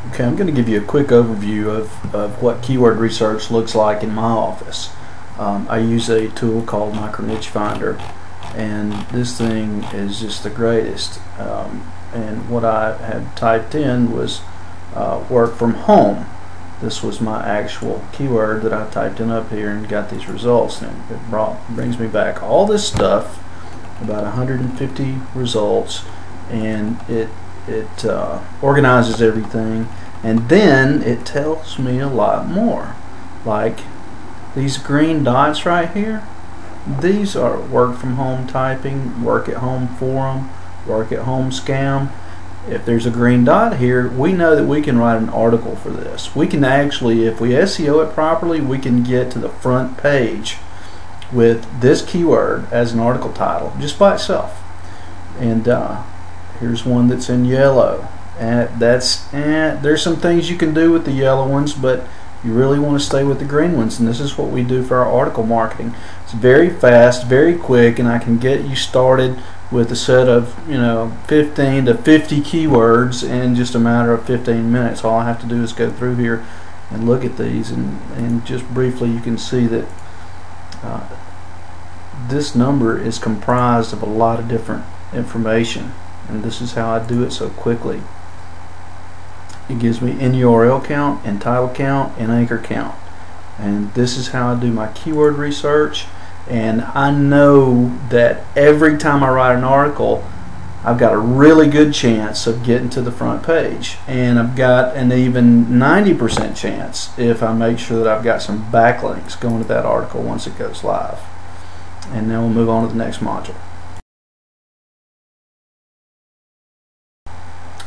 Okay, I'm going to give you a quick overview of what keyword research looks like in my office. I use a tool called Micro Niche Finder, and this thing is just the greatest. And what I had typed in was work from home. This was my actual keyword that I typed in up here and got these results, and it brings me back all this stuff, about 150 results, and it organizes everything, and then it tells me a lot more. Like these green dots right here, these are work from home typing, work at home forum, work at home scam. If there's a green dot here, we know that we can write an article for this. We can actually, if we SEO it properly, we can get to the front page with this keyword as an article title just by itself. And here's one that's in yellow, and there's some things you can do with the yellow ones, but you really want to stay with the green ones, and this is what we do for our article marketing. It's very fast, very quick, and I can get you started with a set of 15 to 50 keywords in just a matter of 15 minutes. All I have to do is go through here and look at these, and just briefly you can see that this number is comprised of a lot of different information, and this is how I do it so quickly. It gives me in URL count, and title count, and anchor count, and this is how I do my keyword research. And I know that every time I write an article, I've got a really good chance of getting to the front page, and I've got an even 90% chance if I make sure that I've got some backlinks going to that article once it goes live. And now we'll move on to the next module.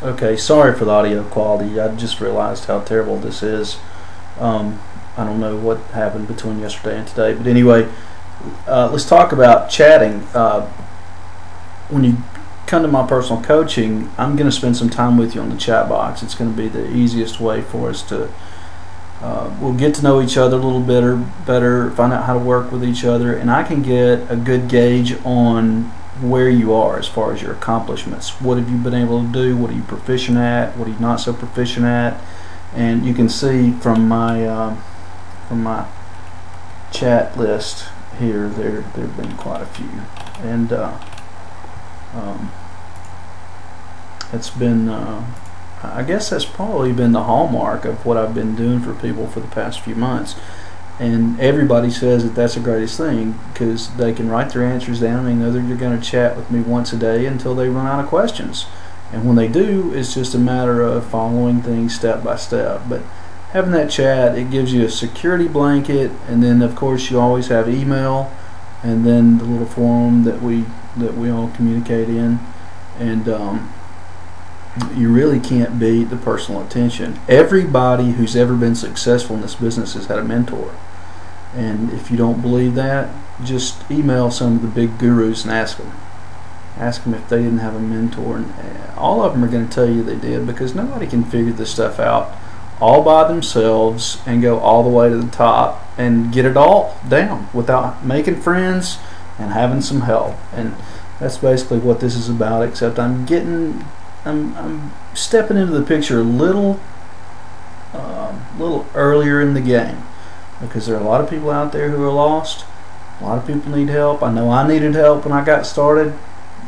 Okay, sorry for the audio quality. I just realized how terrible this is. I don't know what happened between yesterday and today, but anyway, let's talk about chatting. When you come to my personal coaching, I'm going to spend some time with you on the chat box. It's going to be the easiest way for us to we'll get to know each other a little better, find out how to work with each other, and I can get a good gauge on where you are as far as your accomplishments. What have you been able to do? What are you proficient at? What are you not so proficient at? And you can see from my chat list here, there have been quite a few, and it's been I guess that's probably been the hallmark of what I've been doing for people for the past few months. And everybody says that that's the greatest thing, because they can write their answers down. They know that they're going to chat with me once a day until they run out of questions. And when they do, it's just a matter of following things step by step. But having that chat, it gives you a security blanket, and then of course you always have email, and then the little forum that we all communicate in. And you really can't beat the personal attention. Everybody who's ever been successful in this business has had a mentor. And if you don't believe that, just email some of the big gurus and ask them. Ask them if they didn't have a mentor. And all of them are going to tell you they did, because nobody can figure this stuff out all by themselves and go all the way to the top and get it all down without making friends and having some help. And that's basically what this is about, except I'm stepping into the picture a little earlier in the game, because there are a lot of people out there who are lost. A lot of people need help. I know I needed help when I got started,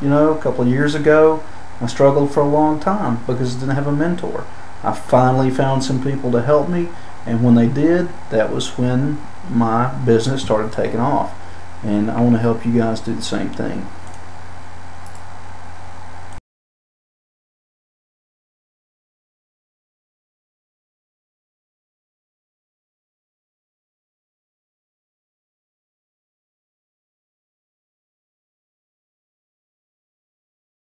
a couple of years ago. I struggled for a long time because I didn't have a mentor. I finally found some people to help me, and when they did, that was when my business started taking off. And I want to help you guys do the same thing.